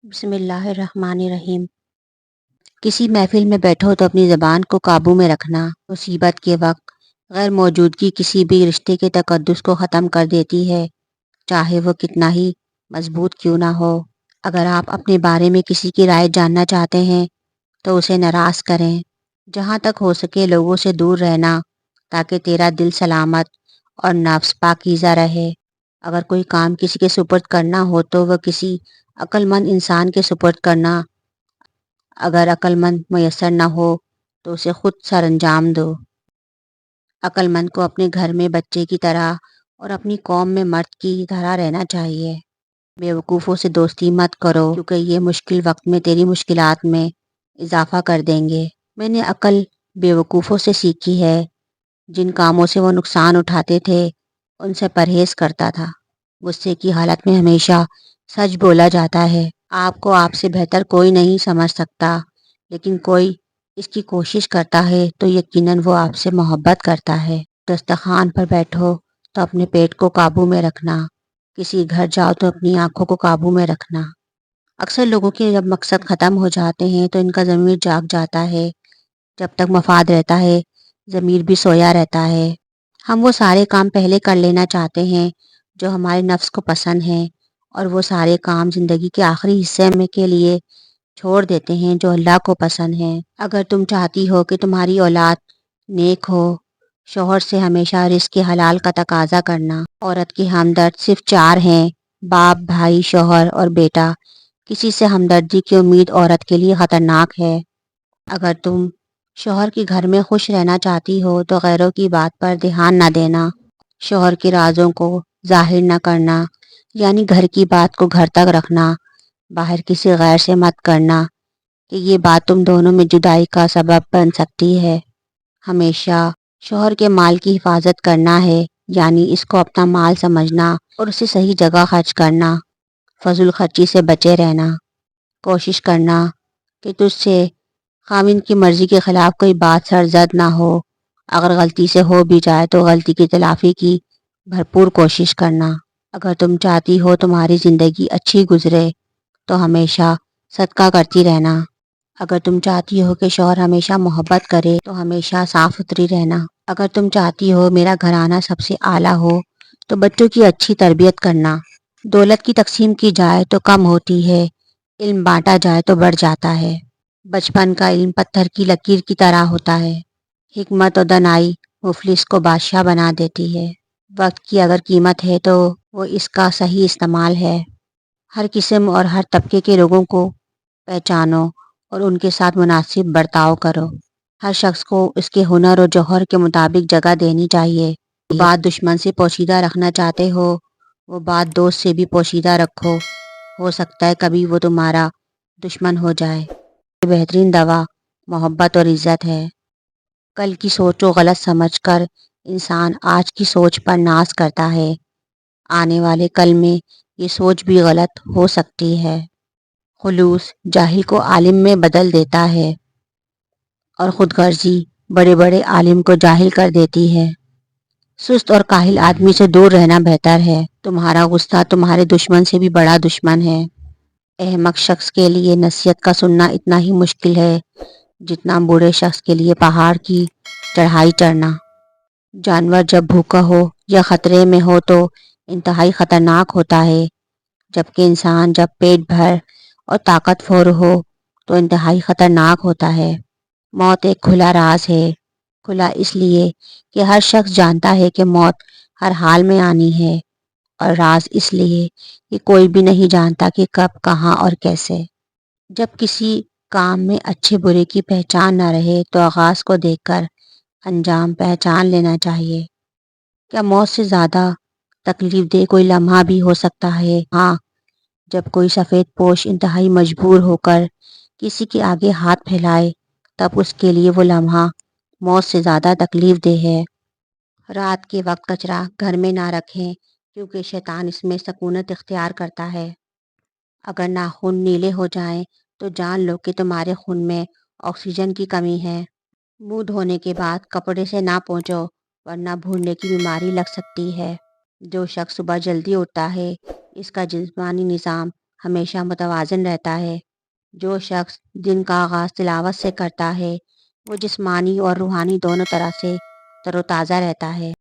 بسم اللہ الرحمن الرحیم۔ کسی محفل میں بیٹھو تو اپنی زبان کو قابو میں رکھنا مصیبت کے وقت غیر موجودگی کسی بھی رشتے کے تقدس کو ختم کر دیتی ہے، چاہے وہ کتنا ہی مضبوط کیوں نہ ہو۔ اگر آپ اپنے بارے میں کسی کی رائے جاننا چاہتے ہیں تو اسے ناراض کریں۔ جہاں تک ہو سکے لوگوں سے دور رہنا تاکہ تیرا دل سلامت اور نفس پاکیزہ رہے۔ اگر کوئی کام کسی کے سپرد کرنا ہو تو وہ کسی عقل مند انسان کے سپرد کرنا، اگر عقل مند میسر نہ ہو تو اسے خود سر انجام دو۔ عقل مند کو اپنے گھر میں بچے کی طرح اور اپنی قوم میں مرد کی طرح رہنا چاہیے۔ بیوقوفوں سے دوستی مت کرو کیونکہ یہ مشکل وقت میں تیری مشکلات میں اضافہ کر دیں گے۔ میں نے عقل بیوقوفوں سے سیکھی ہے، جن کاموں سے وہ نقصان اٹھاتے تھے ان سے پرہیز کرتا تھا۔ غصے کی حالت میں ہمیشہ سچ بولا جاتا ہے۔ آپ کو آپ سے بہتر کوئی نہیں سمجھ سکتا، لیکن کوئی اس کی کوشش کرتا ہے تو یقیناً وہ آپ سے محبت کرتا ہے۔ دسترخوان پر بیٹھو تو اپنے پیٹ کو قابو میں رکھنا، کسی گھر جاؤ تو اپنی آنکھوں کو قابو میں رکھنا۔ اکثر لوگوں کے جب مقصد ختم ہو جاتے ہیں تو ان کا ضمیر جاگ جاتا ہے۔ جب تک مفاد رہتا ہے ضمیر بھی سویا رہتا ہے۔ ہم وہ سارے کام پہلے کر لینا چاہتے ہیں جو ہمارے نفس کو پسند ہیں، اور وہ سارے کام زندگی کے آخری حصے میں کے لیے چھوڑ دیتے ہیں جو اللہ کو پسند ہیں۔ اگر تم چاہتی ہو کہ تمہاری اولاد نیک ہو، شوہر سے ہمیشہ رزق حلال کا تقاضا کرنا۔ عورت کے ہمدرد صرف چار ہیں: باپ، بھائی، شوہر اور بیٹا۔ کسی سے ہمدردی کی امید عورت کے لیے خطرناک ہے۔ اگر تم شوہر کے گھر میں خوش رہنا چاہتی ہو تو غیروں کی بات پر دھیان نہ دینا، شوہر کے رازوں کو ظاہر نہ کرنا، یعنی گھر کی بات کو گھر تک رکھنا، باہر کسی غیر سے مت کرنا کہ یہ بات تم دونوں میں جدائی کا سبب بن سکتی ہے۔ ہمیشہ شوہر کے مال کی حفاظت کرنا ہے، یعنی اس کو اپنا مال سمجھنا اور اسے صحیح جگہ خرچ کرنا، فضول خرچی سے بچے رہنا۔ کوشش کرنا کہ تجھ سے خاوند کی مرضی کے خلاف کوئی بات سرزد نہ ہو۔ اگر غلطی سے ہو بھی جائے تو غلطی کی تلافی کی بھرپور کوشش کرنا۔ اگر تم چاہتی ہو تمہاری زندگی اچھی گزرے تو ہمیشہ صدقہ کرتی رہنا۔ اگر تم چاہتی ہو کہ شوہر ہمیشہ محبت کرے تو ہمیشہ صاف ستھری رہنا۔ اگر تم چاہتی ہو میرا گھرانہ سب سے اعلیٰ ہو تو بچوں کی اچھی تربیت کرنا۔ دولت کی تقسیم کی جائے تو کم ہوتی ہے، علم بانٹا جائے تو بڑھ جاتا ہے۔ بچپن کا علم پتھر کی لکیر کی طرح ہوتا ہے۔ حکمت و دانائی مفلس کو بادشاہ بنا دیتی ہے۔ وقت کی اگر قیمت ہے تو وہ اس کا صحیح استعمال ہے۔ ہر قسم اور ہر طبقے کے لوگوں کو پہچانو اور ان کے ساتھ مناسب برتاؤ کرو۔ ہر شخص کو اس کے ہنر اور جوہر کے مطابق جگہ دینی چاہیے۔ جو بات دشمن سے پوشیدہ رکھنا چاہتے ہو وہ بات دوست سے بھی پوشیدہ رکھو، ہو سکتا ہے کبھی وہ تمہارا دشمن ہو جائے۔ یہ بہترین دوا محبت اور عزت ہے۔ کل کی سوچ کو غلط سمجھ کر انسان آج کی سوچ پر ناز کرتا ہے۔ آنے والے کل میں یہ سوچ بھی غلط ہو سکتی ہے۔ خلوص جاہل کو عالم میں بدل دیتا ہے اور خود غرضی بڑے بڑے عالم کو جاہل کر دیتی ہے۔ سست اور کاہل آدمی سے دور رہنا بہتر ہے۔ تمہارا غصہ تمہارے دشمن سے بھی بڑا دشمن ہے۔ احمق شخص کے لیے نصیحت کا سننا اتنا ہی مشکل ہے جتنا بوڑھے شخص کے لیے پہاڑ کی چڑھائی چڑھنا۔ جانور جب بھوکا ہو یا خطرے میں ہو تو انتہائی خطرناک ہوتا ہے، جبکہ انسان جب پیٹ بھر اور طاقتور ہو تو انتہائی خطرناک ہوتا ہے۔ موت ایک کھلا راز ہے۔ کھلا اس لیے کہ ہر شخص جانتا ہے کہ موت ہر حال میں آنی ہے، اور راز اس لیے کہ کوئی بھی نہیں جانتا کہ کب، کہاں اور کیسے۔ جب کسی کام میں اچھے برے کی پہچان نہ رہے تو آغاز کو دیکھ کر انجام پہچان لینا چاہیے۔ کیا موت سے زیادہ تکلیف دہ کوئی لمحہ بھی ہو سکتا ہے؟ ہاں، جب کوئی سفید پوش انتہائی مجبور ہو کر کسی کے آگے ہاتھ پھیلائے تب اس کے لیے وہ لمحہ موت سے زیادہ تکلیف دہ ہے۔ رات کے وقت کچرا گھر میں نہ رکھیں کیونکہ شیطان اس میں سکونت اختیار کرتا ہے۔ اگر ناخن نیلے ہو جائیں تو جان لو کہ تمہارے خون میں آکسیجن کی کمی ہے۔ منہ دھونے کے بعد کپڑے سے نہ پونچھو ورنہ بھوننے کی بیماری لگ سکتی ہے۔ جو شخص صبح جلدی اٹھتا ہے اس کا جسمانی نظام ہمیشہ متوازن رہتا ہے۔ جو شخص دن کا آغاز تلاوت سے کرتا ہے وہ جسمانی اور روحانی دونوں طرح سے تر و تازہ رہتا ہے۔